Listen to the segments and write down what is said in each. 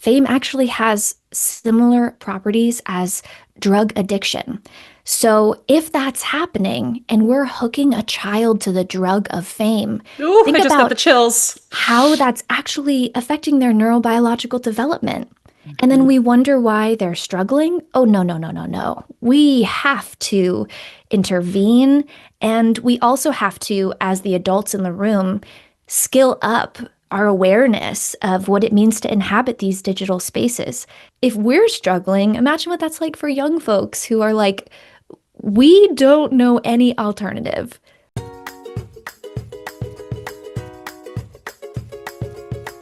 fame actually has similar properties as drug addiction. So if that's happening and we're hooking a child to the drug of fame, Ooh, think I just got the about chills. how that's actually affecting their neurobiological development. And then Mhm. we wonder why they're struggling. Oh, no, no, no, no, no. We have to intervene. And we also have to, as the adults in the room, skill up our awareness of what it means to inhabit these digital spaces. If we're struggling, imagine what that's like for young folks who are like, we don't know any alternative.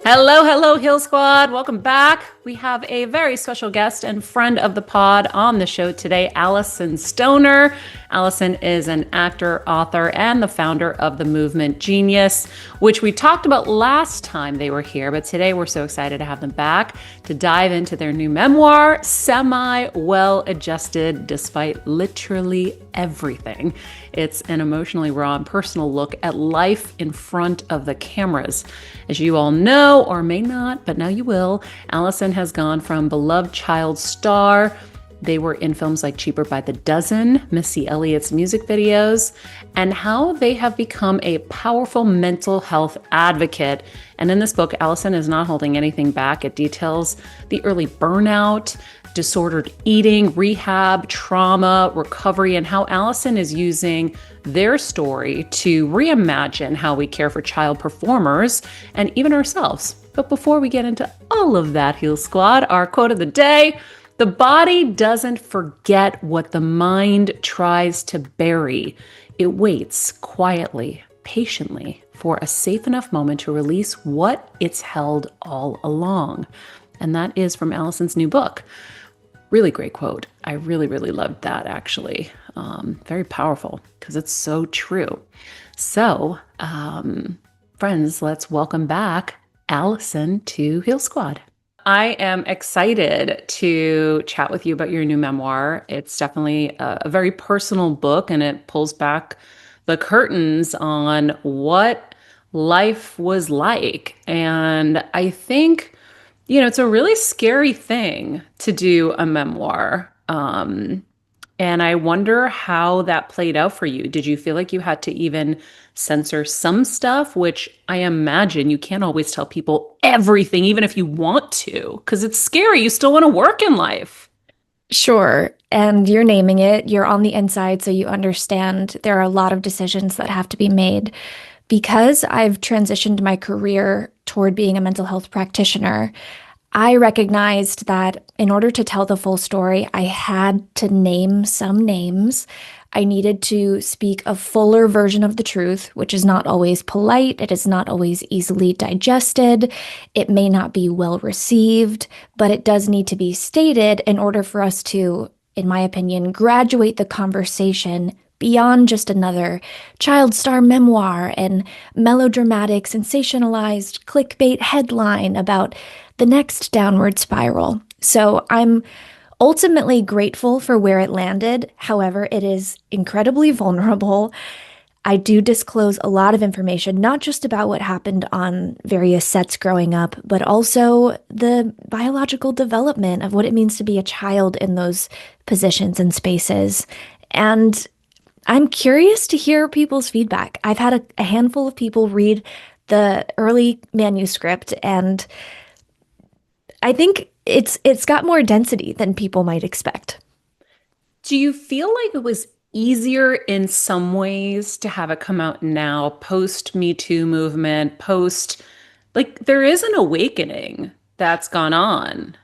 Hello, hello, Hill Squad. Welcome back. We have a very special guest and friend of the pod on the show today, Alyson Stoner. Alyson is an actor, author, and the founder of the movement Genius, which we talked about last time they were here. But today we're so excited to have them back to dive into their new memoir, Semi-Well Adjusted Despite Literally Everything. It's an emotionally raw and personal look at life in front of the cameras. As you all know, or may not, but now you will, Alyson has gone from beloved child star. They were in films like Cheaper by the Dozen, Missy Elliott's music videos, and how they have become a powerful mental health advocate. And in this book, Alyson is not holding anything back. It details the early burnout, disordered eating, rehab, trauma, recovery, and how Alyson is using their story to reimagine how we care for child performers and even ourselves. But before we get into all of that, Heal Squad, our quote of the day: the body doesn't forget what the mind tries to bury. It waits quietly, patiently, for a safe enough moment to release what it's held all along. And that is from Alyson's new book. Really great quote. I really, really loved that, actually. Very powerful because it's so true. So, friends, let's welcome back Alyson to Heal Squad. I am excited to chat with you about your new memoir. It's definitely a very personal book, and it pulls back the curtains on what life was like. And I think, it's a really scary thing to do a memoir. And I wonder how that played out for you. Did you feel like you had to even censor some stuff, which I imagine you can't always tell people everything, even if you want to, because it's scary. You still want to work in life. Sure. And you're naming it. You're on the inside, so you understand there are a lot of decisions that have to be made. Because I've transitioned my career toward being a mental health practitioner, I recognized that in order to tell the full story, I had to name some names. I needed to speak a fuller version of the truth, which is not always polite. It is not always easily digested. It may not be well received, but it does need to be stated in order for us to, in my opinion, graduate the conversation beyond just another child star memoir and melodramatic, sensationalized clickbait headline about the next downward spiral. So I'm ultimately grateful for where it landed. However, it is incredibly vulnerable. I do disclose a lot of information, not just about what happened on various sets growing up, but also the biological development of what it means to be a child in those positions and spaces. And I'm curious to hear people's feedback. I've had a handful of people read the early manuscript, and I think it's got more density than people might expect. Do you feel like it was easier in some ways to have it come out now, post Me Too movement, post, like, there is an awakening that's gone on?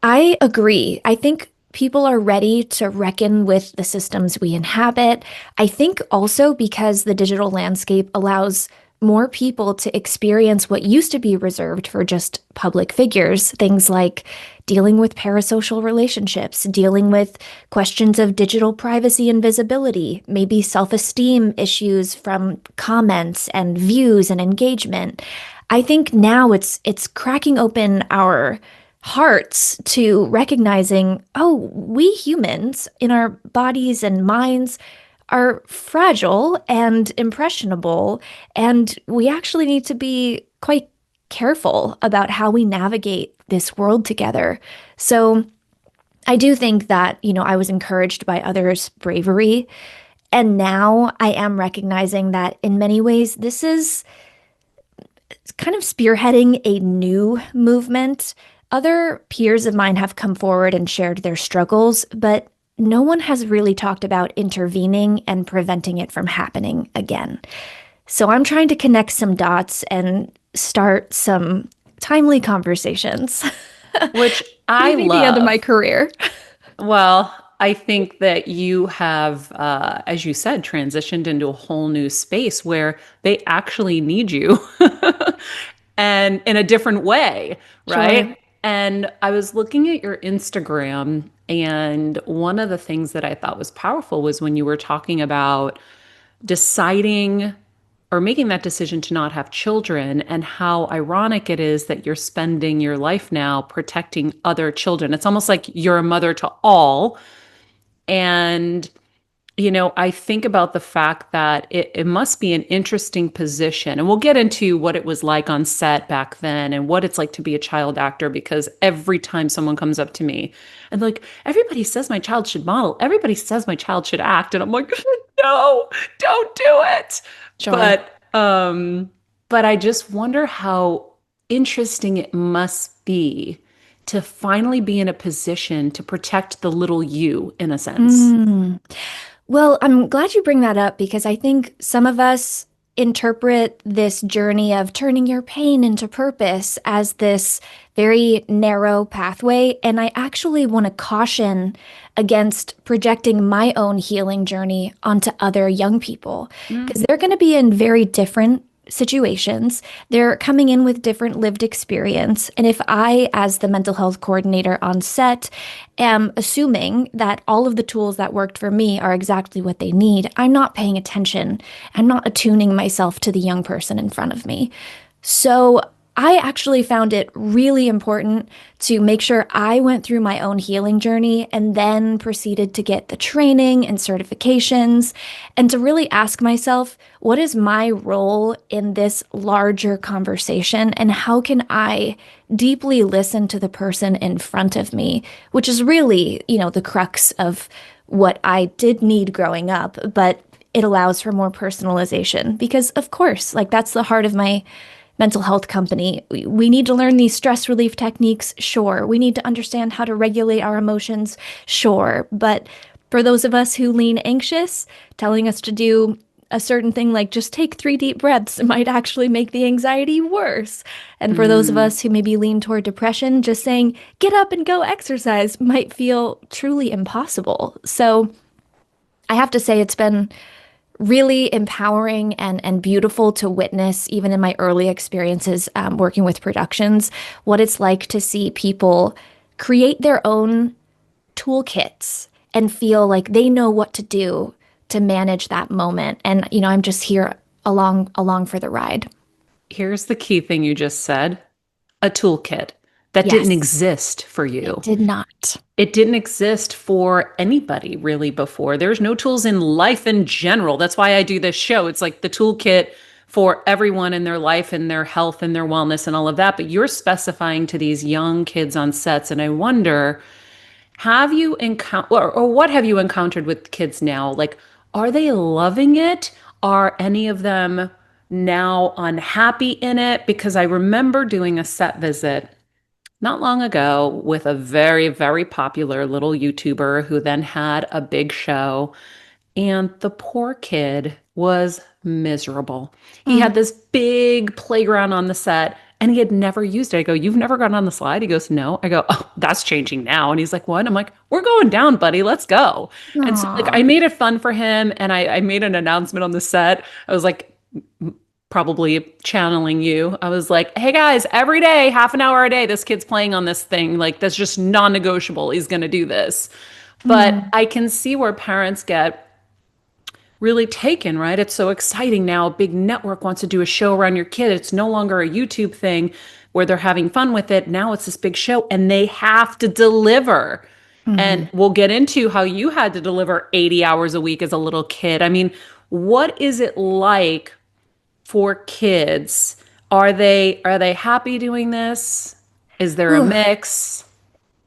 I agree. I think people are ready to reckon with the systems we inhabit. I think also because the digital landscape allows more people to experience what used to be reserved for just public figures, things like dealing with parasocial relationships, dealing with questions of digital privacy and visibility, maybe self-esteem issues from comments and views and engagement. I think now it's cracking open our hearts to recognizing, oh, we humans in our bodies and minds are fragile and impressionable, and we actually need to be quite careful about how we navigate this world together. So I do think that, I was encouraged by others' bravery. And now I am recognizing that in many ways, this is kind of spearheading a new movement. Other peers of mine have come forward and shared their struggles, but no one has really talked about intervening and preventing it from happening again. So I'm trying to connect some dots and start some timely conversations. which I Maybe the end of my love. career. Well, I think that you have, as you said, transitioned into a whole new space where they actually need you and in a different way, Sure. right? And I was looking at your Instagram, and one of the things that I thought was powerful was when you were talking about deciding or making that decision to not have children, and how ironic it is that you're spending your life now protecting other children. It's almost like you're a mother to all. And I think about the fact that it must be an interesting position. And we'll get into what it was like on set back then and what it's like to be a child actor, because every time someone comes up to me and like, everybody says my child should model, everybody says my child should act. And I'm like, no, don't do it. Sure. But I just wonder how interesting it must be to finally be in a position to protect the little you, in a sense. Mm. Well, I'm glad you bring that up because I think some of us interpret this journey of turning your pain into purpose as this very narrow pathway. And I actually want to caution against projecting my own healing journey onto other young people because they're going to be in very different situations. They're coming in with different lived experience. And if I, as the mental health coordinator on set, am assuming that all of the tools that worked for me are exactly what they need, I'm not paying attention. I'm not attuning myself to the young person in front of me. So I actually found it really important to make sure I went through my own healing journey and then proceeded to get the training and certifications and to really ask myself, what is my role in this larger conversation and how can I deeply listen to the person in front of me, which is really, the crux of what I did need growing up, but it allows for more personalization because, of course, like that's the heart of my mental health company. We need to learn these stress relief techniques, sure. We need to understand how to regulate our emotions, sure. But for those of us who lean anxious, telling us to do a certain thing like just take 3 deep breaths might actually make the anxiety worse. And for those of Mm. us who maybe lean toward depression, just saying get up and go exercise might feel truly impossible. So I have to say it's been really empowering and beautiful to witness, even in my early experiences working with productions, what it's like to see people create their own toolkits and feel like they know what to do to manage that moment. And I'm just here along for the ride. Here's the key thing you just said: a toolkit that didn't Yes, exist for it you. did not. It didn't exist for anybody really before. There's no tools in life in general. That's why I do this show. It's like the toolkit for everyone in their life and their health and their wellness and all of that. But you're specifying to these young kids on sets. And I wonder, have you encountered, or what have you encountered with kids now? Like, are they loving it? Are any of them now unhappy in it? Because I remember doing a set visit not long ago with a very, very popular little YouTuber who then had a big show. And the poor kid was miserable. He Mm. had this big playground on the set and he had never used it. I go, "You've never gone on the slide?" He goes, "No." I go, "Oh, that's changing now." And he's like, "What?" I'm like, "We're going down, buddy. Let's go." And so, like, Aw. I made it fun for him and I made an announcement on the set. I was like, probably channeling you. I was like, "Hey guys, every day, half an hour a day, this kid's playing on this thing. Like, that's just non negotiable. He's going to do this." But Mm. I can see where parents get really taken, right? It's so exciting now. A big network wants to do a show around your kid. It's no longer a YouTube thing where they're having fun with it. Now it's this big show and they have to deliver. And Mhm. we'll get into how you had to deliver 80 hours a week as a little kid. I mean, what is it like for kids Are they happy doing this? Is there a Ooh. mix?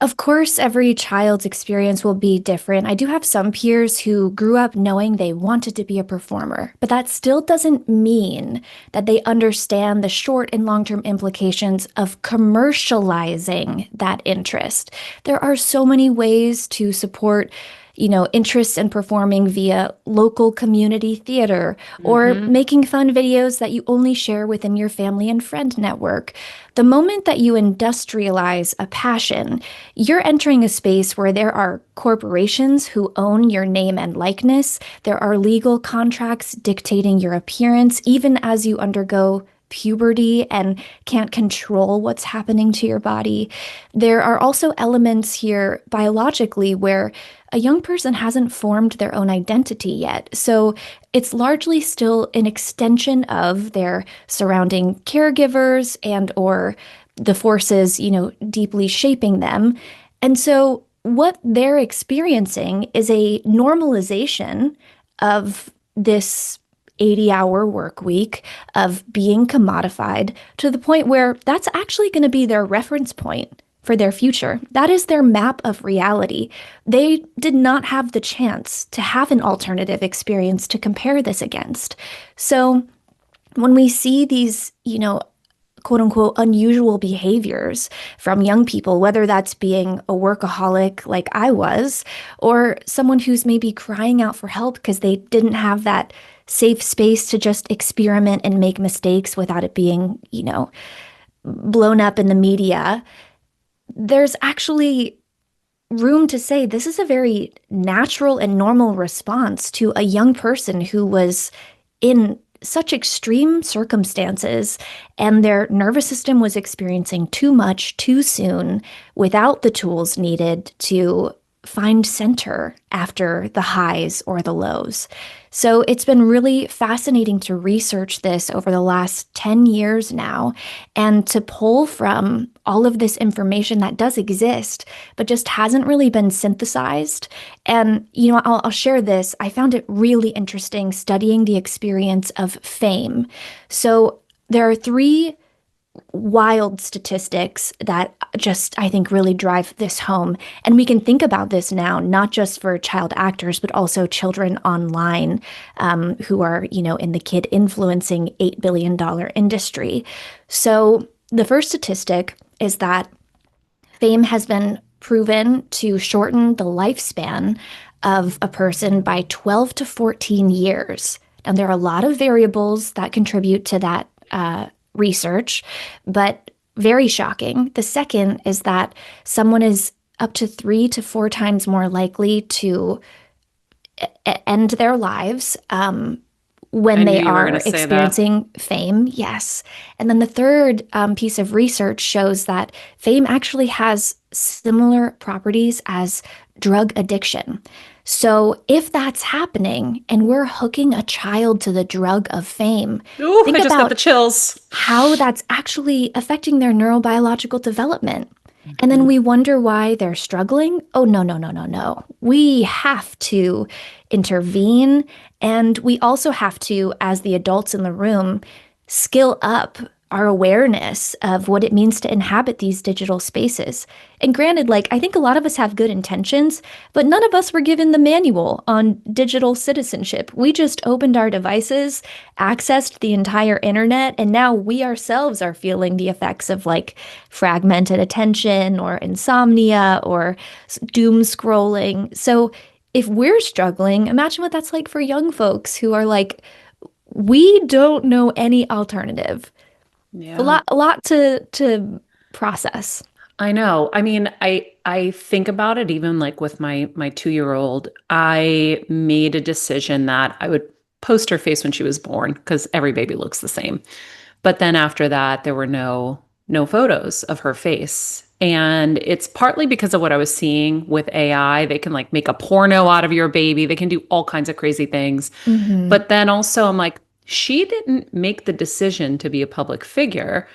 Of course, every child's experience will be different. I do have some peers who grew up knowing they wanted to be a performer, but that still doesn't mean that they understand the short and long-term implications of commercializing that interest. There are so many ways to support interests in performing via local community theater or Hmm. making fun videos that you only share within your family and friend network. The moment that you industrialize a passion, you're entering a space where there are corporations who own your name and likeness. There are legal contracts dictating your appearance, even as you undergo puberty and can't control what's happening to your body. There are also elements here biologically where a young person hasn't formed their own identity yet. So it's largely still an extension of their surrounding caregivers and or the forces, deeply shaping them. And so what they're experiencing is a normalization of this 80-hour work week of being commodified to the point where that's actually going to be their reference point for their future. That is their map of reality. They did not have the chance to have an alternative experience to compare this against. So when we see these, quote unquote, unusual behaviors from young people, whether that's being a workaholic like I was, or someone who's maybe crying out for help because they didn't have that safe space to just experiment and make mistakes without it being, blown up in the media, there's actually room to say this is a very natural and normal response to a young person who was in such extreme circumstances and their nervous system was experiencing too much too soon without the tools needed to find center after the highs or the lows. So it's been really fascinating to research this over the last 10 years now and to pull from all of this information that does exist, but just hasn't really been synthesized. And, I'll share this. I found it really interesting studying the experience of fame. So there are three wild statistics that just, I think, really drive this home. And we can think about this now, not just for child actors, but also children online who are, in the kid influencing $8 billion industry. So the first statistic is that fame has been proven to shorten the lifespan of a person by 12 to 14 years. And there are a lot of variables that contribute to that research, but very shocking. The second is that someone is up to 3 to 4 times more likely to end their lives when I knew they you were going to are say that. experiencing fame. Yes. And then the third piece of research shows that fame actually has similar properties as drug addiction. So if that's happening and we're hooking a child to the drug of fame, Ooh, I think just got the about chills. how that's actually affecting their neurobiological development. And then Mhm. we wonder why they're struggling. Oh, no, no, no, no, no. We have to intervene. And we also have to, as the adults in the room, skill up our awareness of what it means to inhabit these digital spaces. And granted, I think a lot of us have good intentions, but none of us were given the manual on digital citizenship. We just opened our devices, accessed the entire internet, and now we ourselves are feeling the effects of fragmented attention or insomnia or doom scrolling. So if we're struggling, imagine what that's like for young folks who are we don't know any alternative. A Yeah. lot to process. I know. I mean, I think about it even like with my 2-year-old. I made a decision that I would post her face when she was born because every baby looks the same. But then after that, there were no photos of her face. And it's partly because of what I was seeing with AI. They can make a porno out of your baby. They can do all kinds of crazy things. Hmm. But then also I'm like, she didn't make the decision to be a public figure.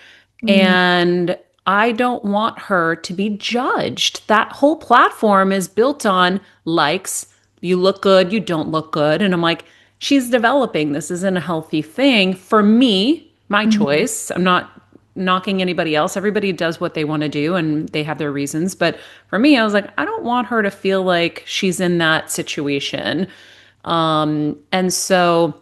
Mm. And I don't want her to be judged. That whole platform is built on likes. You look good, you don't look good. And I'm like, she's developing. This isn't a healthy thing for me my Mhm. choice. I'm not knocking anybody else. Everybody does what they want to do and they have their reasons. But for me, I was like, I don't want her to feel like she's in that situation. And so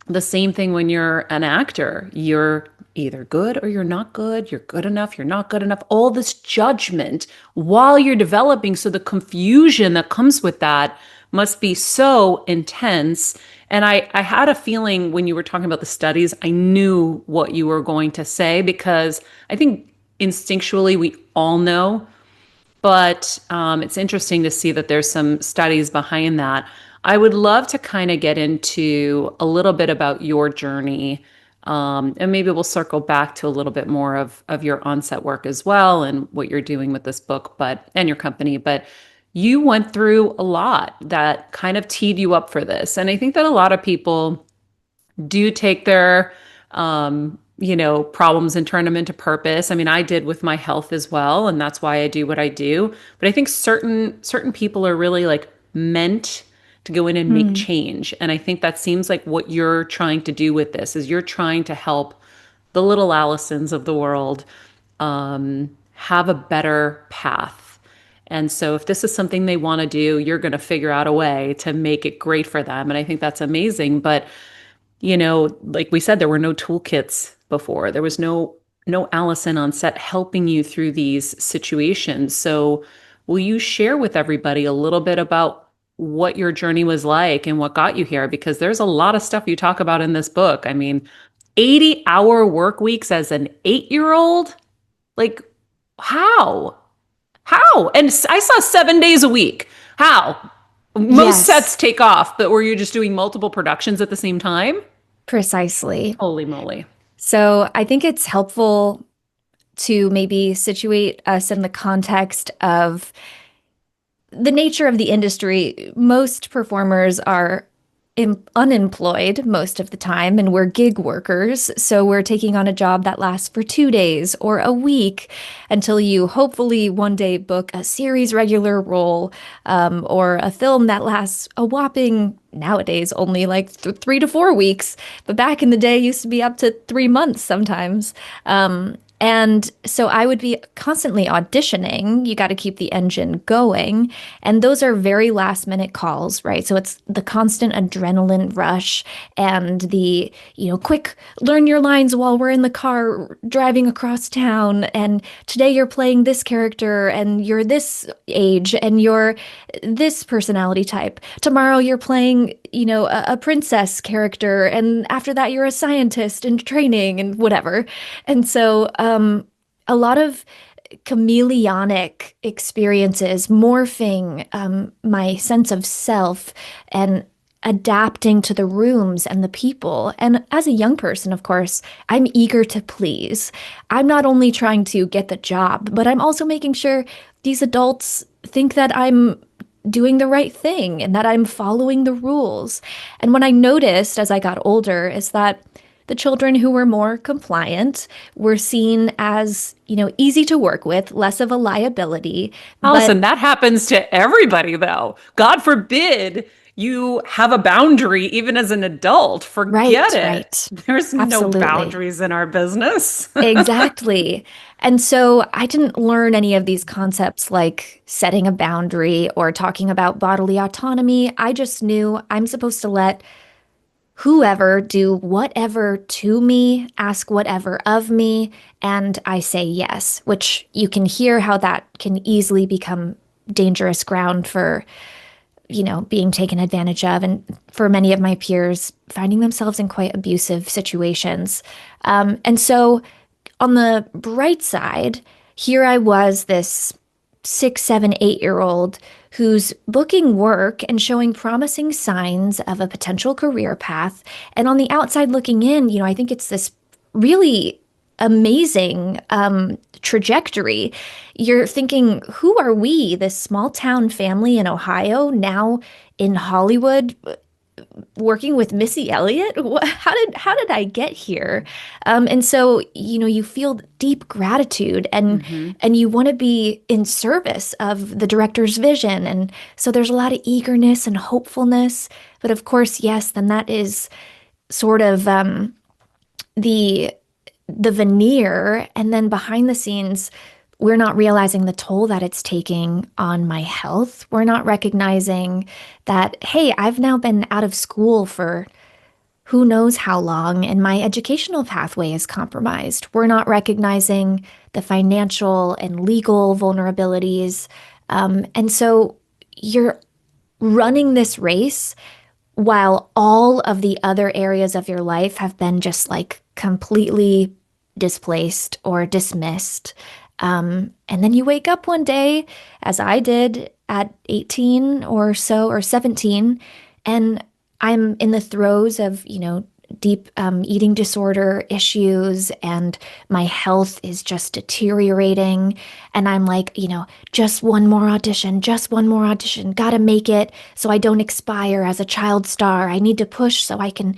the same thing when you're an actor, you're either good or you're not good. You're good enough, you're not good enough. All this judgment while you're developing. So the confusion that comes with that must be so intense. And I had a feeling when you were talking about the studies, I knew what you were going to say because I think instinctually we all know, but it's interesting to see that there's some studies behind that. I would love to kind of get into a little bit about your journey. And maybe we'll circle back to a little bit more of your onset work as well and what you're doing with this book, but and your company. But you went through a lot that kind of teed you up for this. And I think that a lot of people do take their problems and turn them into purpose. I mean, I did with my health as well, and that's why I do what I do. But I think certain people are really like meant to go in and make Mm. change. And I think that seems like what you're trying to do with this is you're trying to help the little Alysons of the world have a better path. And so if this is something they want to do, you're going to figure out a way to make it great for them. And I think that's amazing. But like we said, there were no toolkits before. There was no Alyson on set helping you through these situations. So will you share with everybody a little bit about what your journey was like and what got you here? Because there's a lot of stuff you talk about in this book. I mean, 80-hour work weeks as an 8-year-old? Like, how? How? And I saw 7 days a week. How? Most sets Yes, take off, but were you just doing multiple productions at the same time? precisely. Holy moly. So I think it's helpful to maybe situate us in the context of the nature of the industry. Most performers are unemployed most of the time, and we're gig workers. So we're taking on a job that lasts for 2 days or a week until you hopefully one day book a series regular role, or a film that lasts a whopping nowadays only like 3 to 4 weeks. But back in the day, it used to be up to 3 months sometimes. And so I would be constantly auditioning. You got to keep the engine going. And those are very last minute calls, right? So it's the constant adrenaline rush and the, quick learn your lines while we're in the car driving across town. And today you're playing this character and you're this age and you're this personality type. Tomorrow you're playing, a princess character. And after that, you're a scientist in training and whatever. And so, a lot of chameleonic experiences, morphing my sense of self and adapting to the rooms and the people. And as a young person, of course, I'm eager to please. I'm not only trying to get the job, but I'm also making sure these adults think that I'm doing the right thing and that I'm following the rules. And what I noticed as I got older is that the children who were more compliant were seen as, easy to work with, less of a liability. Allison, But that happens to everybody, though. God forbid you have a boundary even as an adult. Forget right, it. right. There's no Absolutely. boundaries in our business. Exactly. And so I didn't learn any of these concepts like setting a boundary or talking about bodily autonomy. I just knew I'm supposed to let whoever do whatever to me, ask whatever of me, and I say yes, which you can hear how that can easily become dangerous ground for, being taken advantage of, and for many of my peers finding themselves in quite abusive situations. And so, on the bright side, here I was, this 6, 7, 8-year-old who's booking work and showing promising signs of a potential career path. And on the outside looking in, I think it's this really amazing trajectory. You're thinking, who are we, this small town family in Ohio, now in Hollywood, working with Missy Elliott? How did I get here? And so, you feel deep gratitude and hmm and you want to be in service of the director's vision. And so there's a lot of eagerness and hopefulness. But of course, yes, then that is sort of the the veneer, and then behind the scenes, we're not realizing the toll that it's taking on my health. We're not recognizing that, hey, I've now been out of school for who knows how long, and my educational pathway is compromised. We're not recognizing the financial and legal vulnerabilities. And so you're running this race while all of the other areas of your life have been just like completely displaced or dismissed. And then you wake up one day, as I did at 18 or so, or 17, and I'm in the throes of, deep eating disorder issues, and my health is just deteriorating. And I'm like, just one more audition, gotta make it so I don't expire as a child star. I need to push so I can,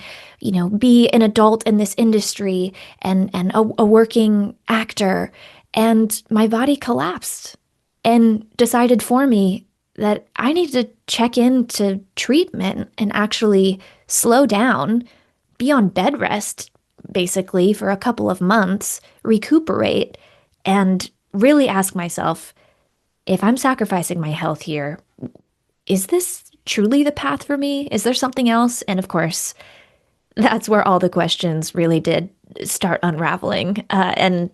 be an adult in this industry and a working actor. And my body collapsed and decided for me that I need to check into treatment and actually slow down, be on bed rest, basically, for a couple of months, recuperate, and really ask myself, if I'm sacrificing my health here, is this truly the path for me? Is there something else? And of course, that's where all the questions really did start unraveling. And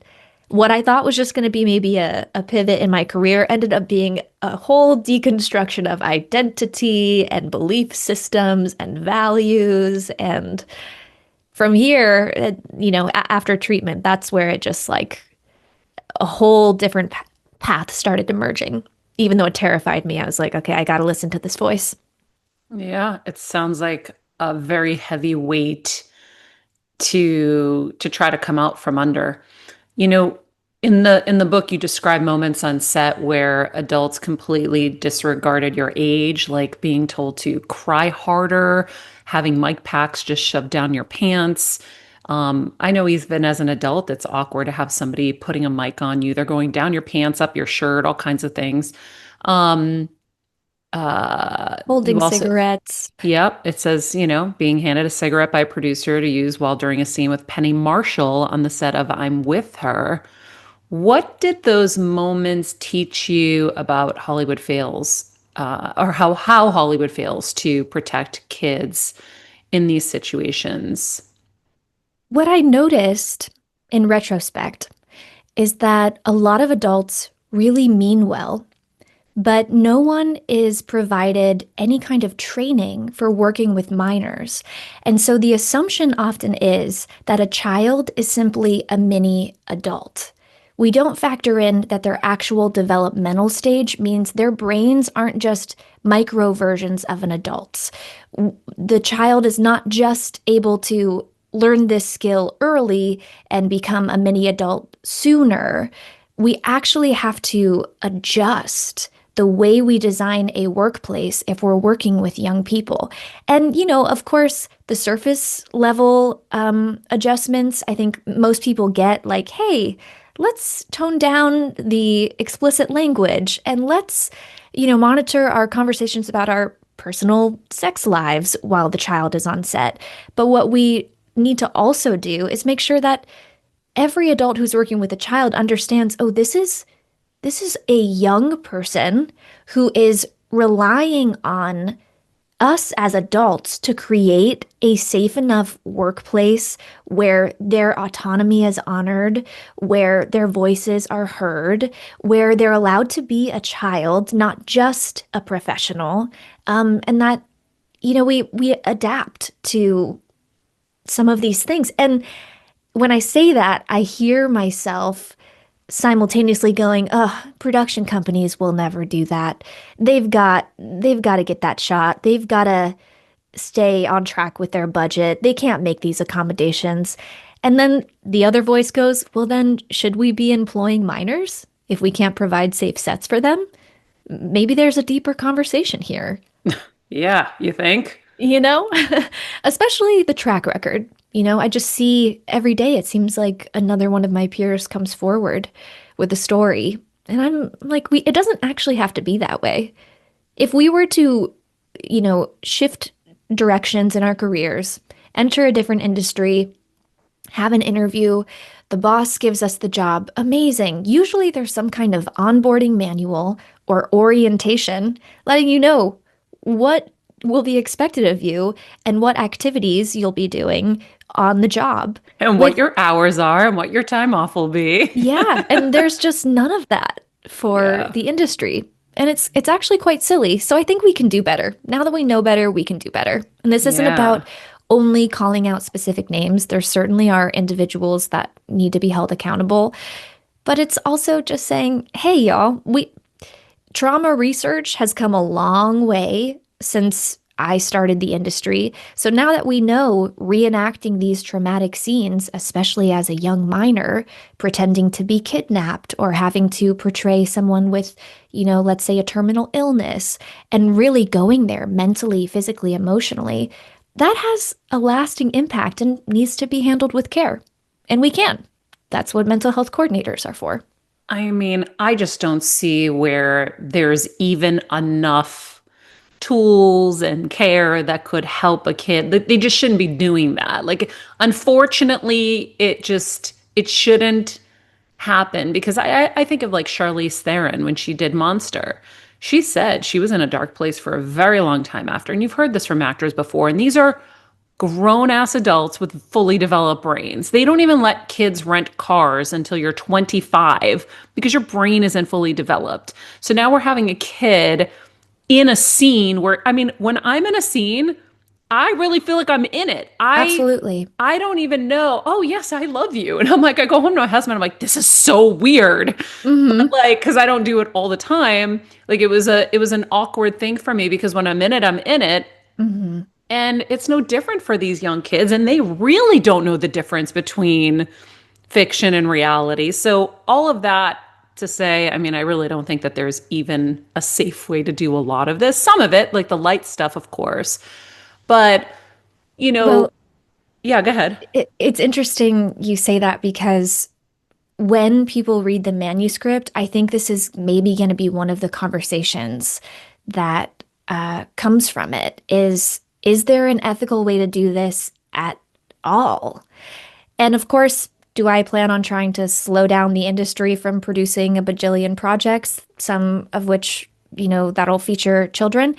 what I thought was just going to be maybe a pivot in my career ended up being a whole deconstruction of identity and belief systems and values. And from here, after treatment, that's where it just like a whole different path started emerging. Even though it terrified me, I was like, okay, I got to listen to this voice. Yeah, it sounds like a very heavy weight to try to come out from under. You know, in the book you describe moments on set where adults completely disregarded your age, like being told to cry harder, having mic packs just shoved down your pants. I know even as an adult, it's awkward to have somebody putting a mic on you. They're going down your pants, up your shirt, all kinds of things. Um, Holding you also, cigarettes. yep, it says, being handed a cigarette by a producer to use while during a scene with Penny Marshall on the set of I'm With Her. What did those moments teach you about Hollywood fails, or how Hollywood fails to protect kids in these situations? What I noticed in retrospect is that a lot of adults really mean well, but no one is provided any kind of training for working with minors. And so the assumption often is that a child is simply a mini adult. We don't factor in that their actual developmental stage means their brains aren't just micro versions of an adult's. The child is not just able to learn this skill early and become a mini adult sooner. We actually have to adjust the way we design a workplace if we're working with young people. And, of course, the surface level adjustments, I think most people get like, hey, let's tone down the explicit language and let's, monitor our conversations about our personal sex lives while the child is on set. But what we need to also do is make sure that every adult who's working with a child understands, oh, this is a young person who is relying on us as adults to create a safe enough workplace where their autonomy is honored, where their voices are heard, where they're allowed to be a child, not just a professional, and that we adapt to some of these things. And when I say that, I hear myself simultaneously going, "Oh, production companies will never do that. They've got to get that shot. They've got to stay on track with their budget. They can't make these accommodations." And then the other voice goes, "Well, then should we be employing minors if we can't provide safe sets for them? Maybe there's a deeper conversation here." Yeah, you think? You know, especially the track record. I just see every day, it seems like another one of my peers comes forward with a story. And I'm like, it doesn't actually have to be that way. If we were to, shift directions in our careers, enter a different industry, have an interview, the boss gives us the job. Amazing. Usually there's some kind of onboarding manual or orientation letting you know what will be expected of you and what activities you'll be doing on the job. And what With, your hours are and what your time off will be. yeah, and there's just none of that for Yeah. the industry. And it's actually quite silly. So I think we can do better. Now that we know better, we can do better. And this isn't Yeah. about only calling out specific names. There certainly are individuals that need to be held accountable, but it's also just saying, "Hey y'all, we trauma research has come a long way since I started the industry. So now that we know reenacting these traumatic scenes, especially as a young minor, pretending to be kidnapped or having to portray someone with, let's say a terminal illness, and really going there mentally, physically, emotionally, that has a lasting impact and needs to be handled with care. And we can. That's what mental health coordinators are for." I mean, I just don't see where there's even enough tools and care that could help a kid. They just shouldn't be doing that. Like, unfortunately, it shouldn't happen because I think of like Charlize Theron when she did Monster. She said she was in a dark place for a very long time after. And you've heard this from actors before. And these are grown ass adults with fully developed brains. They don't even let kids rent cars until you're 25 because your brain isn't fully developed. So now we're having a kid in a scene where, I mean, when I'm in a scene, I really feel like I'm in it. Absolutely. I don't even know, oh yes, I love you. And I'm like, I go home to my husband, I'm like, this is so weird. But Hmm. like, because I don't do it all the time. Like it was an awkward thing for me because when I'm in it, I'm in it. Hmm. And it's no different for these young kids. And they really don't know the difference between fiction and reality. So, all of that to say, I mean, I really don't think that there's even a safe way to do a lot of this. Some of it, like the light stuff, of course. But, you know, Well, yeah, go ahead. it's interesting you say that because when people read the manuscript, I think this is maybe going to be one of the conversations that comes from it is there an ethical way to do this at all? And of course, do I plan on trying to slow down the industry from producing a bajillion projects, some of which, that'll feature children?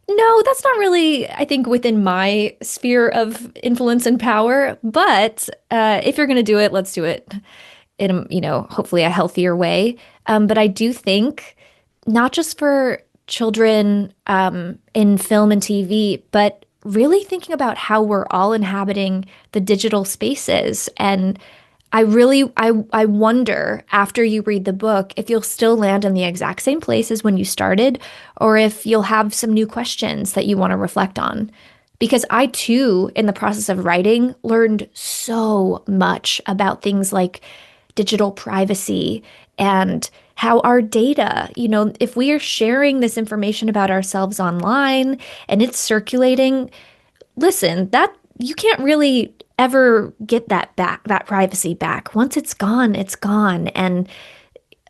No, that's not really, I think, within my sphere of influence and power. But if you're going to do it, let's do it in a, hopefully a healthier way. But I do think not just for children in film and TV, but really thinking about how we're all inhabiting the digital spaces. And I wonder after you read the book if you'll still land in the exact same place as when you started, or if you'll have some new questions that you want to reflect on. Because I too, in the process of writing, learned so much about things like digital privacy and how our data, if we are sharing this information about ourselves online and it's circulating, listen, that you can't really ever get that back, that privacy back. Once it's gone, it's gone. And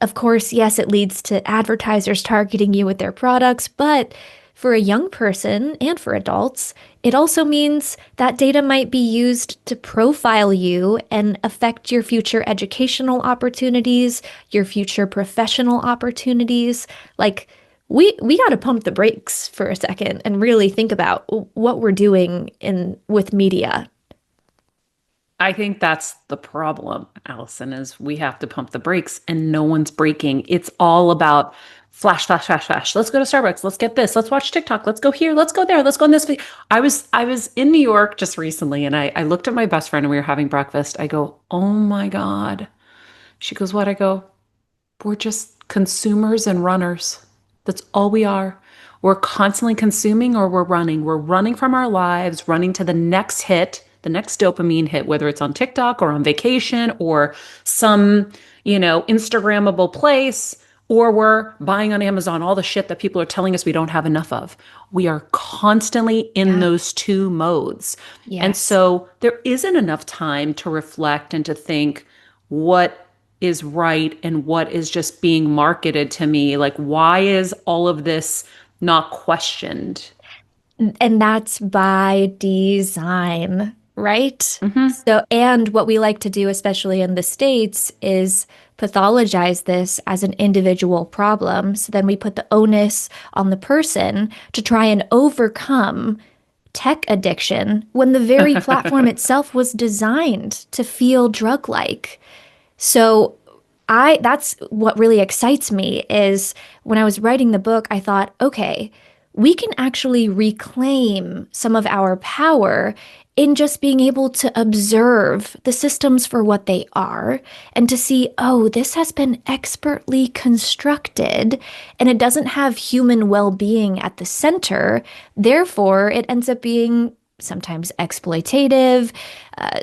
of course, yes, it leads to advertisers targeting you with their products, but for a young person and for adults, it also means that data might be used to profile you and affect your future educational opportunities, your future professional opportunities. Like we got to pump the brakes for a second and really think about what we're doing in with media. I think that's the problem, Allison, is we have to pump the brakes and no one's braking. It's all about flash, flash, flash, flash. Let's go to Starbucks. Let's get this. Let's watch TikTok. Let's go here. Let's go there. Let's go on this. I was in New York just recently and I looked at my best friend and we were having breakfast. I go, oh my God. She goes, what? I go, we're just consumers and runners. That's all we are. We're constantly consuming or we're running. We're running from our lives, running to the next hit, the next dopamine hit, whether it's on TikTok or on vacation or some, Instagrammable place, or we're buying on Amazon all the shit that people are telling us we don't have enough of. We are constantly in Yeah. those two modes. And Yes. so there isn't enough time to reflect and to think what is right and what is just being marketed to me. Like, why is all of this not questioned? And that's by design. right? Hmm. So, and what we like to do, especially in the States, is pathologize this as an individual problem. So then we put the onus on the person to try and overcome tech addiction when the very platform itself was designed to feel drug-like. So that's what really excites me is when I was writing the book, I thought, okay, we can actually reclaim some of our power in just being able to observe the systems for what they are and to see, oh, this has been expertly constructed and it doesn't have human well-being at the center. Therefore, it ends up being sometimes exploitative,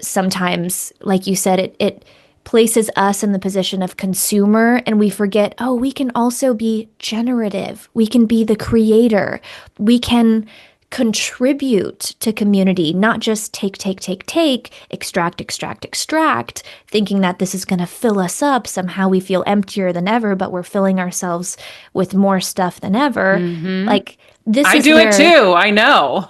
sometimes, like you said, it places us in the position of consumer and we forget, oh, we can also be generative. We can be the creator. We can contribute to community, not just take, extract, extract, extract, thinking that this is going to fill us up. Somehow we feel emptier than ever, but we're filling ourselves with more stuff than ever. Hmm. Like, this I is do it where too. I know.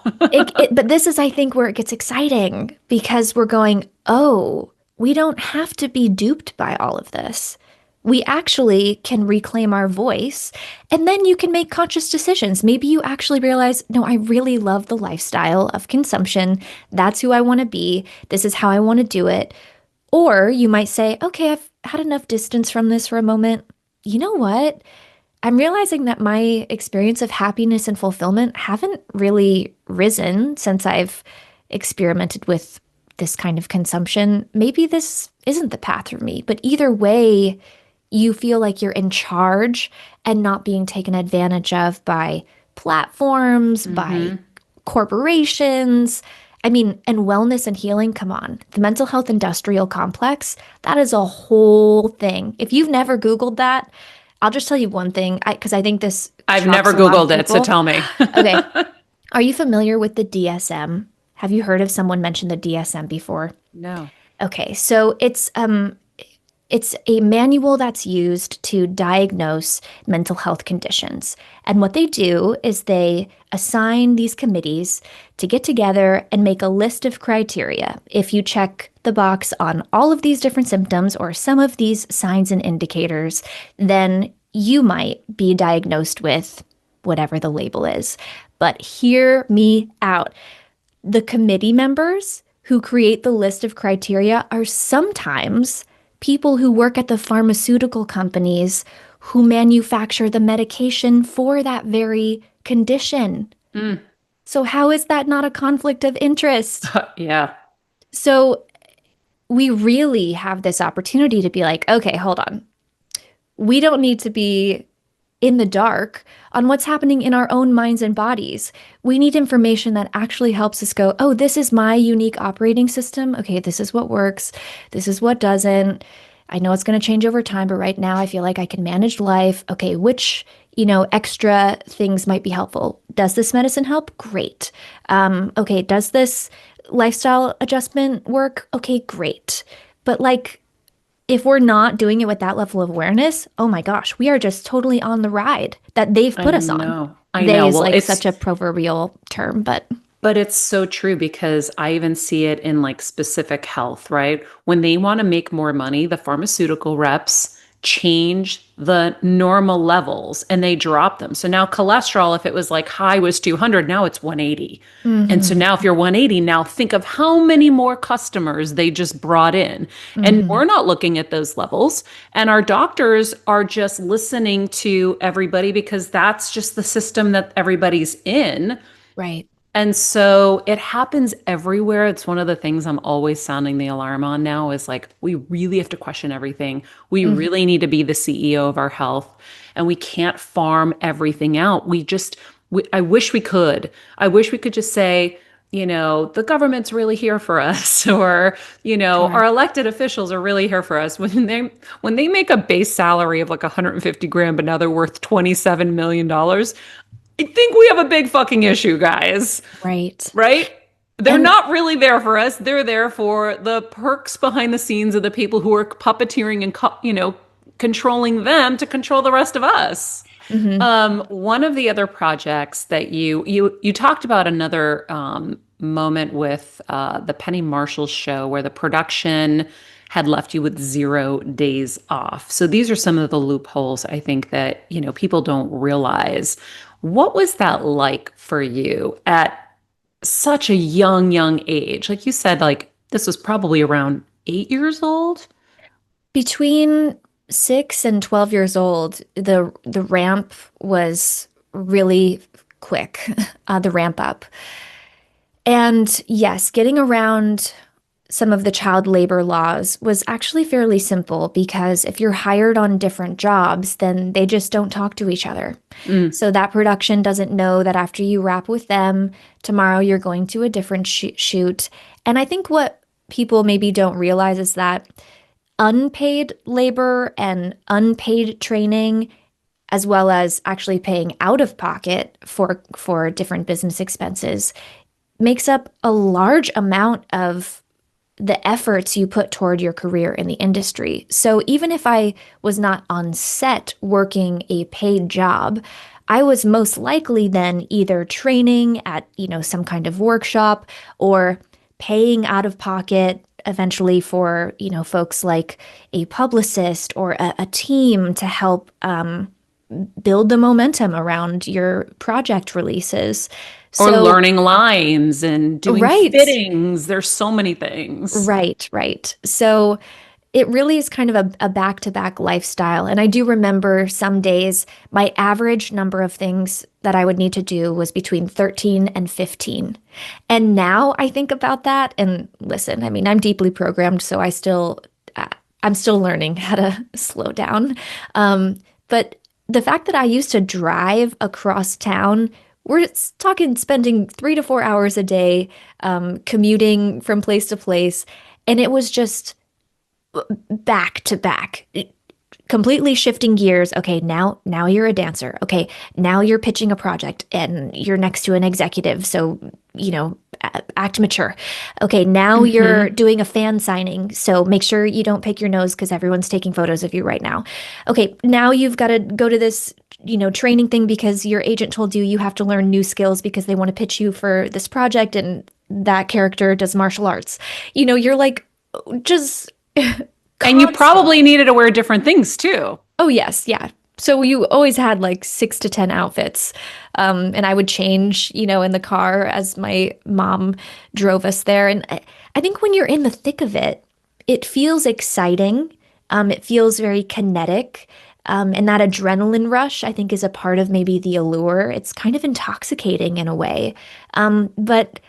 but this is, I think, where it gets exciting because we're going, oh, we don't have to be duped by all of this. We actually can reclaim our voice, and then you can make conscious decisions. Maybe you actually realize, no, I really love the lifestyle of consumption. That's who I want to be. This is how I want to do it. Or you might say, okay, I've had enough distance from this for a moment. You know what? I'm realizing that my experience of happiness and fulfillment haven't really risen since I've experimented with this kind of consumption. Maybe this isn't the path for me, but either way, you feel like you're in charge and not being taken advantage of by platforms, by Hmm. corporations. I mean, and wellness and healing, come on. The mental health industrial complex, that is a whole thing. If you've never Googled that, I'll just tell you one thing, because I think this I've never shocks a lot of Googled it, so people. tell me. Okay. Are you familiar with the DSM? Have you heard of someone mention the DSM before? No. Okay, so it's a manual that's used to diagnose mental health conditions. And what they do is they assign these committees to get together and make a list of criteria. If you check the box on all of these different symptoms or some of these signs and indicators, then you might be diagnosed with whatever the label is. But hear me out. The committee members who create the list of criteria are sometimes people who work at the pharmaceutical companies who manufacture the medication for that very condition. Mm. So, how is that not a conflict of interest? Yeah. So, we really have this opportunity to be like, okay, hold on. We don't need to be in the dark on what's happening in our own minds and bodies. We need information that actually helps us go, oh, this is my unique operating system. Okay, this is what works. This is what doesn't. I know it's going to change over time, but right now I feel like I can manage life. Okay, which, extra things might be helpful? Does this medicine help? Great. Okay, does this lifestyle adjustment work? Okay, great. But like, if we're not doing it with that level of awareness, oh my gosh, we are just totally on the ride that they've I put us on. know. I They know. is Well, like such a proverbial term, but but it's so true because I even see it in like specific health, right? When they want to make more money, the pharmaceutical reps change the normal levels and they drop them. So now cholesterol, if it was like high was 200, now it's 180. And so mm-hmm, now if you're 180, now think of how many more customers they just brought in. And mm-hmm, we're not looking at those levels. And our doctors are just listening to everybody because that's just the system that everybody's in. right. And so it happens everywhere. It's one of the things I'm always sounding the alarm on now is like, we really have to question everything. We really Mm-hmm, need to be the CEO of our health and we can't farm everything out. I wish we could. I wish we could just say, the government's really here for us or, our sure. elected officials are really here for us. When they make a base salary of like 150 grand, but now they're worth $27 million, I think we have a big fucking issue, guys. Right. Right? They're And not really there for us. They're there for the perks behind the scenes of the people who are puppeteering and controlling them to control the rest of us. mhm, One of the other projects that you talked about another moment with the Penny Marshall show where the production had left you with 0 days off. So these are some of the loopholes I think that, people don't realize. What was that like for you at such a young age? Like you said, like this was probably around 8 years old. Between 6 and 12 years old, the ramp was really quick, the ramp up. And yes, getting around some of the child labor laws was actually fairly simple because if you're hired on different jobs, then they just don't talk to each other. Mm. So that production doesn't know that after you wrap with them, tomorrow you're going to a different shoot. And I think what people maybe don't realize is that unpaid labor and unpaid training, as well as actually paying out of pocket for different business expenses, makes up a large amount of the efforts you put toward your career in the industry. So even if I was not on set working a paid job, I was most likely then either training at, some kind of workshop or paying out of pocket eventually for, folks like a publicist or a team to help build the momentum around your project releases. Or So, learning lines and doing right. fittings. There's so many things. Right, right. So it really is kind of a back-to-back lifestyle. And I do remember some days my average number of things that I would need to do was between 13 and 15. And now I think about that and listen, I mean, I'm deeply programmed, so I'm still learning how to slow down. But the fact that I used to drive across town, we're talking spending 3 to 4 hours a day, commuting from place to place, and it was just back to back, completely shifting gears. Okay, now you're a dancer. Okay, now you're pitching a project and you're next to an executive, so act mature. Okay, now you're Hmm. doing a fan signing, so make sure you don't pick your nose because everyone's taking photos of you right now. Okay, now you've got to go to this training thing because your agent told you you have to learn new skills because they want to pitch you for this project and that character does martial arts. You're like just And you constant. probably needed to wear different things too. Oh, yes, yeah. So you always had like 6 to 10 outfits. And I would change, in the car as my mom drove us there. And I think when you're in the thick of it, it feels exciting. It feels very kinetic. And that adrenaline rush, I think, is a part of maybe the allure. It's kind of intoxicating in a way. But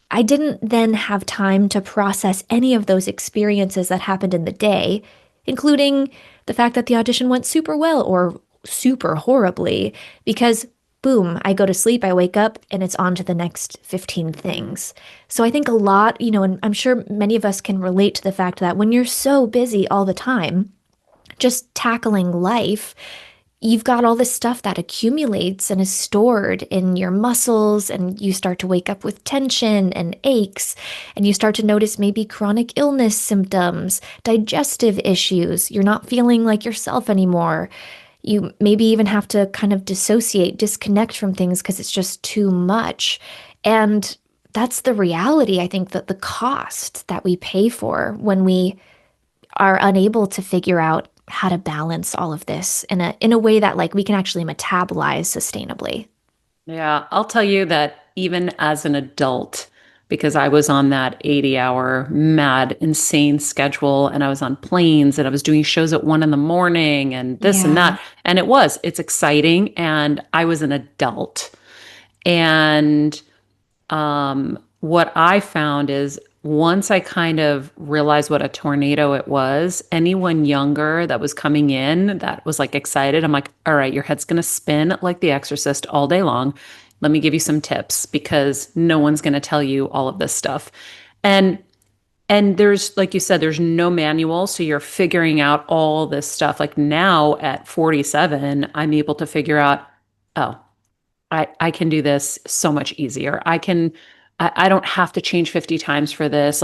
I didn't then have time to process any of those experiences that happened in the day, including the fact that the audition went super well or super horribly, because boom, I go to sleep, I wake up, and it's on to the next 15 things. So I think a lot, and I'm sure many of us can relate to the fact that when you're so busy all the time, just tackling life, you've got all this stuff that accumulates and is stored in your muscles, and you start to wake up with tension and aches, and you start to notice maybe chronic illness symptoms, digestive issues. You're not feeling like yourself anymore. You maybe even have to kind of dissociate, disconnect from things because it's just too much. And that's the reality, I think, that the cost that we pay for when we are unable to figure out how to balance all of this in a way that like we can actually metabolize sustainably. Yeah, I'll tell you that even as an adult, because I was on that 80-hour mad, insane schedule and I was on planes and I was doing shows at 1 in the morning and this and Yeah. that. And it's exciting. And I was an adult. And what I found is once I kind of realized what a tornado it was, anyone younger that was coming in that was like excited, I'm like, all right, your head's going to spin like The Exorcist all day long. Let me give you some tips because no one's going to tell you all of this stuff. And there's, like you said, there's no manual. So you're figuring out all this stuff. Like now at 47, I'm able to figure out, oh, I can do this so much easier. I don't have to change 50 times for this.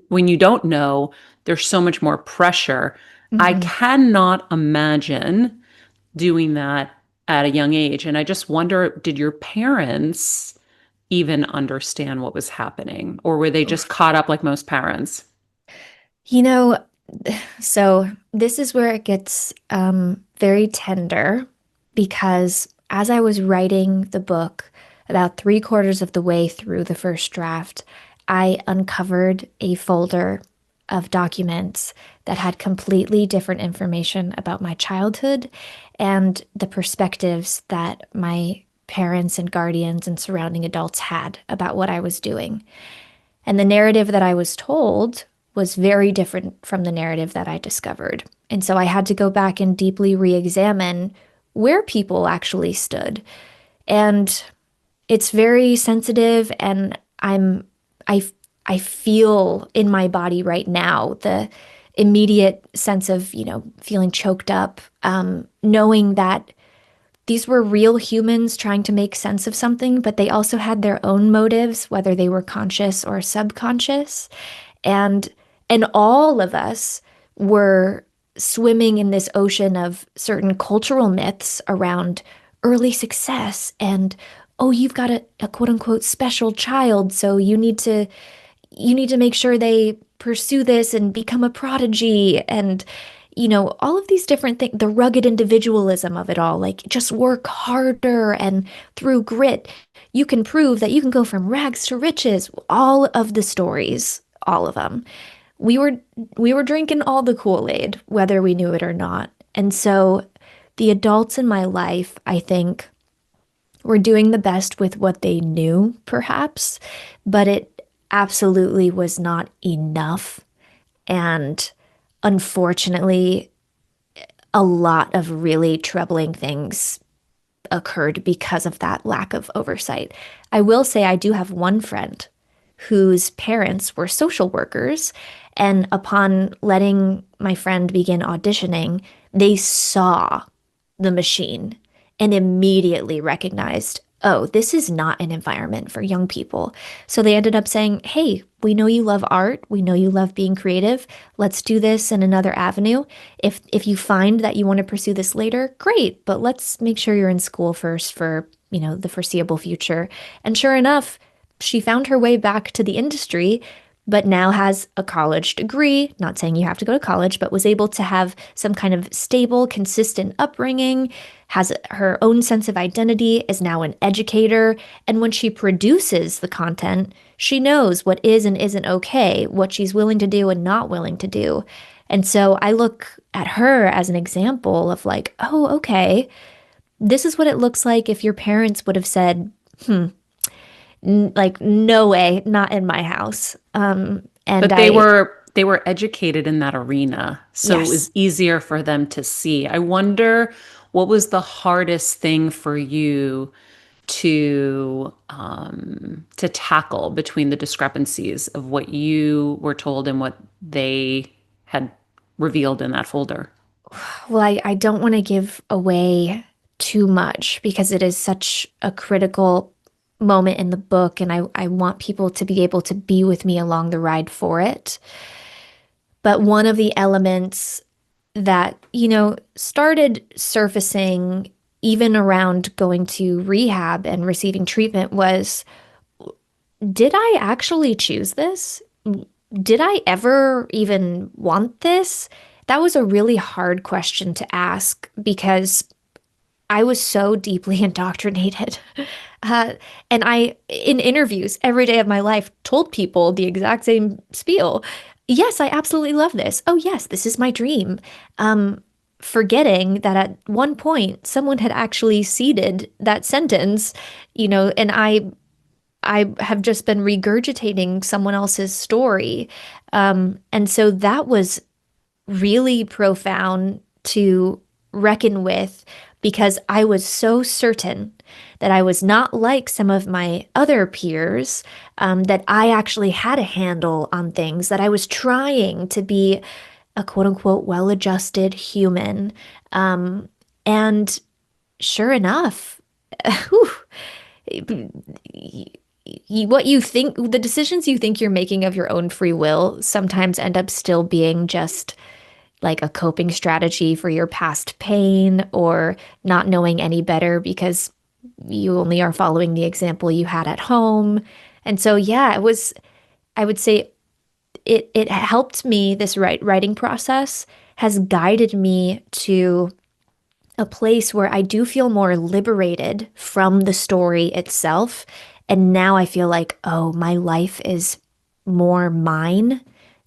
When you don't know, there's so much more pressure. I Hmm. cannot imagine doing that at a young age. And I just wonder, did your parents even understand what was happening? Or were they just caught up like most parents? You know, so this is where it gets very tender because as I was writing the book, about three-quarters of the way through the first draft, I uncovered a folder of documents that had completely different information about my childhood and the perspectives that my parents and guardians and surrounding adults had about what I was doing. And the narrative that I was told was very different from the narrative that I discovered. And so I had to go back and deeply re-examine where people actually stood. And it's very sensitive and I I feel in my body right now the immediate sense of, feeling choked up, knowing that these were real humans trying to make sense of something, but they also had their own motives, whether they were conscious or subconscious. And and all of us were swimming in this ocean of certain cultural myths around early success and oh, you've got a quote unquote special child, so you need to make sure they pursue this and become a prodigy and all of these different things, the rugged individualism of it all, like just work harder and through grit, you can prove that you can go from rags to riches. All of the stories, all of them. We were we were drinking all the Kool-Aid, whether we knew it or not. And so the adults in my life, I think, were doing the best with what they knew, perhaps, but it absolutely was not enough. And unfortunately, a lot of really troubling things occurred because of that lack of oversight. I will say I do have one friend whose parents were social workers, and upon letting my friend begin auditioning, they saw the machine and immediately recognized, oh, this is not an environment for young people. So they ended up saying, hey, we know you love art. We know you love being creative. Let's do this in another avenue. If you find that you want to pursue this later, great, but let's make sure you're in school first for, the foreseeable future. And sure enough, she found her way back to the industry, but now has a college degree. Not saying you have to go to college, but was able to have some kind of stable, consistent upbringing, has her own sense of identity, is now an educator. And when she produces the content, she knows what is and isn't okay, what she's willing to do and not willing to do. And so I look at her as an example of like, oh, okay, this is what it looks like if your parents would have said, like, no way, not in my house. And But they were educated in that arena, so it was yes. easier for them to see. I wonder what was the hardest thing for you to tackle between the discrepancies of what you were told and what they had revealed in that folder. Well, I don't want to give away too much because it is such a critical moment in the book, and I want people to be able to be with me along the ride for it. But one of the elements that, started surfacing even around going to rehab and receiving treatment was, did I actually choose this? Did I ever even want this? That was a really hard question to ask because I was so deeply indoctrinated. Uh, and in interviews every day of my life, told people the exact same spiel. Yes, I absolutely love this. Oh, yes, this is my dream. Forgetting that at one point someone had actually seeded that sentence, and I have just been regurgitating someone else's story. And so that was really profound to reckon with because I was so certain that I was not like some of my other peers, that I actually had a handle on things, that I was trying to be a quote unquote well-adjusted human. And sure enough, whew, what you think, the decisions you think you're making of your own free will sometimes end up still being just like a coping strategy for your past pain or not knowing any better because you only are following the example you had at home. And so, yeah, I would say it helped me, this writing process has guided me to a place where I do feel more liberated from the story itself. And now I feel like, oh, my life is more mine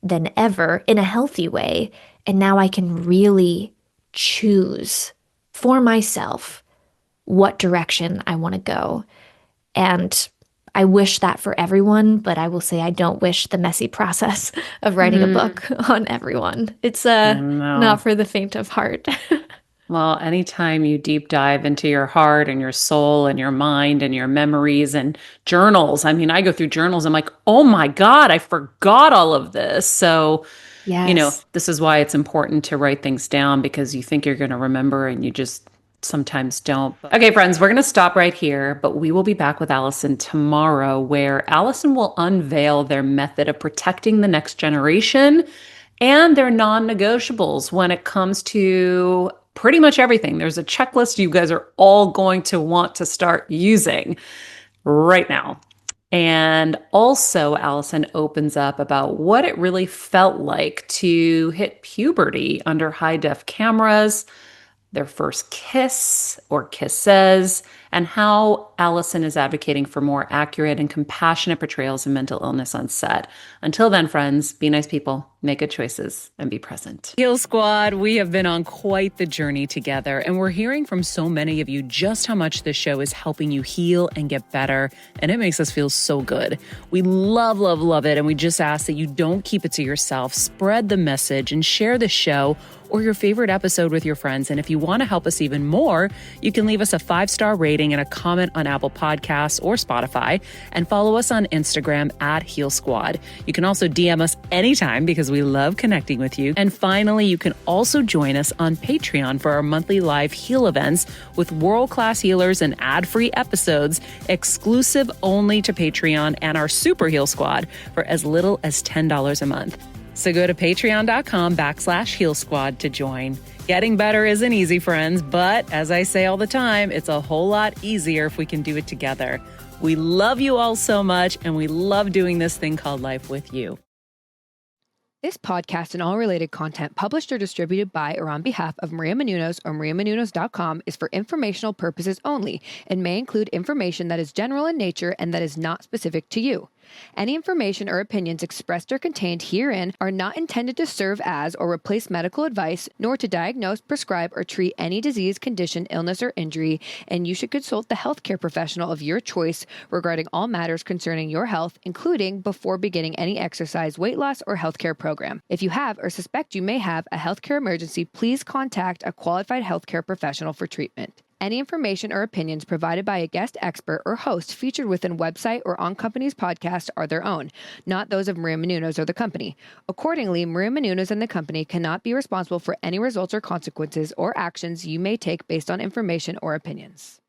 than ever in a healthy way. And now I can really choose for myself what direction I want to go. And I wish that for everyone, but I will say I don't wish the messy process of writing a Mm, book on everyone. It's not no. for the faint of heart. Well, anytime you deep dive into your heart and your soul and your mind and your memories and journals, I mean, I go through journals, I'm like, oh my God, I forgot all of this. So, Yes. this is why it's important to write things down because you think you're going to remember and you just sometimes don't. Okay, friends, we're going to stop right here, but we will be back with Alyson tomorrow, where Alyson will unveil their method of protecting the next generation and their non negotiables when it comes to pretty much everything. There's a checklist you guys are all going to want to start using right now. And also, Alyson opens up about what it really felt like to hit puberty under high def cameras, their first kiss or kisses, and how Alyson is advocating for more accurate and compassionate portrayals of mental illness on set. Until then, friends, be nice people, make good choices, and be present. Heal Squad, we have been on quite the journey together, and we're hearing from so many of you just how much this show is helping you heal and get better, and it makes us feel so good. We love, love, love it, and we just ask that you don't keep it to yourself. Spread the message and share the show or your favorite episode with your friends. And if you want to help us even more, you can leave us a 5-star rating and a comment on Apple Podcasts or Spotify, and follow us on Instagram at Heal Squad. You can also DM us anytime because we love connecting with you. And finally, you can also join us on Patreon for our monthly live heal events with world-class healers and ad-free episodes exclusive only to Patreon and our Super Heal Squad for as little as $10 a month. So go to patreon.com/Heal Squad to join. Getting better isn't easy, friends, but as I say all the time, it's a whole lot easier if we can do it together. We love you all so much, and we love doing this thing called life with you. This podcast and all related content published or distributed by or on behalf of Maria Menounos or MariaMenounos.com is for informational purposes only and may include information that is general in nature and that is not specific to you. Any information or opinions expressed or contained herein are not intended to serve as or replace medical advice, nor to diagnose, prescribe, or treat any disease, condition, illness, or injury, and you should consult the healthcare professional of your choice regarding all matters concerning your health, including before beginning any exercise, weight loss, or healthcare program. If you have or suspect you may have a healthcare emergency, please contact a qualified healthcare professional for treatment. Any information or opinions provided by a guest expert or host featured within website or on company's podcast are their own, not those of Maria Menounos or the company. Accordingly, Maria Menounos and the company cannot be responsible for any results or consequences or actions you may take based on information or opinions.